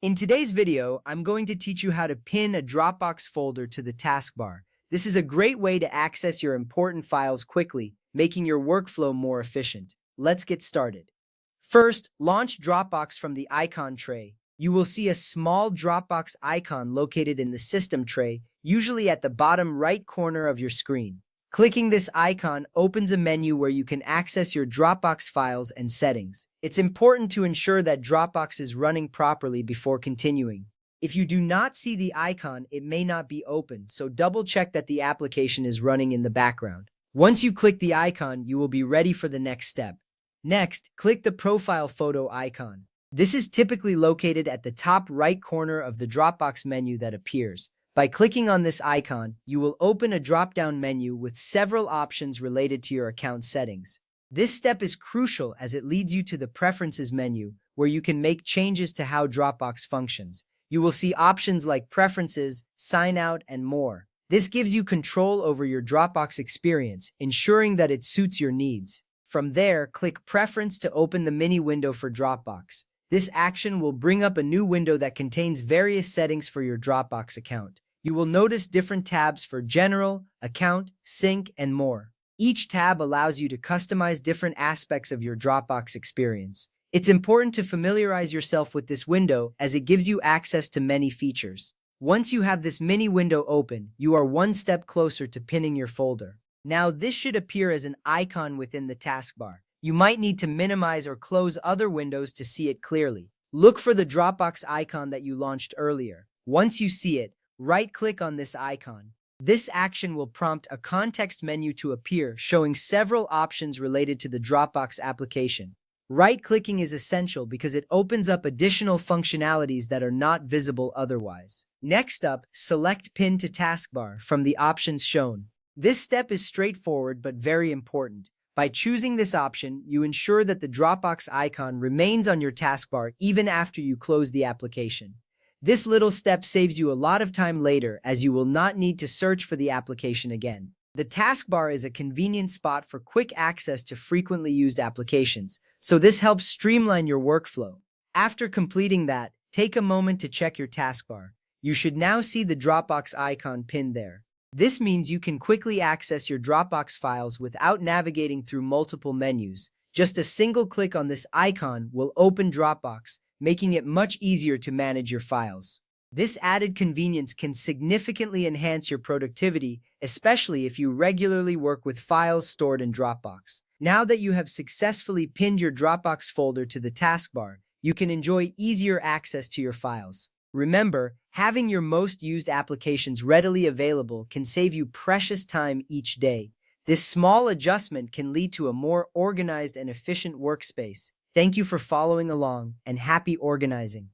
In today's video, I'm going to teach you how to pin a Dropbox folder to the taskbar. This is a great way to access your important files quickly, making your workflow more efficient. Let's get started. First, launch Dropbox from the icon tray. You will see a small Dropbox icon located in the system tray, usually at the bottom right corner of your screen. Clicking this icon opens a menu where you can access your Dropbox files and settings. It's important to ensure that Dropbox is running properly before continuing. If you do not see the icon, it may not be open, so double check that the application is running in the background. Once you click the icon, you will be ready for the next step. Next, click the profile photo icon. This is typically located at the top right corner of the Dropbox menu that appears. By clicking on this icon, you will open a drop-down menu with several options related to your account settings. This step is crucial as it leads you to the Preferences menu, where you can make changes to how Dropbox functions. You will see options like Preferences, Sign Out, and more. This gives you control over your Dropbox experience, ensuring that it suits your needs. From there, click Preference to open the mini window for Dropbox. This action will bring up a new window that contains various settings for your Dropbox account. You will notice different tabs for General, Account, Sync, and more. Each tab allows you to customize different aspects of your Dropbox experience. It's important to familiarize yourself with this window as it gives you access to many features. Once you have this mini window open, you are one step closer to pinning your folder. Now, this should appear as an icon within the taskbar. You might need to minimize or close other windows to see it clearly. Look for the Dropbox icon that you launched earlier. Once you see it, right-click on this icon. This action will prompt a context menu to appear, showing several options related to the Dropbox application. Right-clicking is essential because it opens up additional functionalities that are not visible otherwise. Next up, select Pin to Taskbar from the options shown. This step is straightforward but very important. By choosing this option, you ensure that the Dropbox icon remains on your taskbar even after you close the application. This little step saves you a lot of time later as you will not need to search for the application again. The taskbar is a convenient spot for quick access to frequently used applications, so this helps streamline your workflow. After completing that, take a moment to check your taskbar. You should now see the Dropbox icon pinned there. This means you can quickly access your Dropbox files without navigating through multiple menus. Just a single click on this icon will open Dropbox, making it much easier to manage your files. This added convenience can significantly enhance your productivity, especially if you regularly work with files stored in Dropbox. Now that you have successfully pinned your Dropbox folder to the taskbar, you can enjoy easier access to your files. Remember, having your most used applications readily available can save you precious time each day. This small adjustment can lead to a more organized and efficient workspace. Thank you for following along, and happy organizing.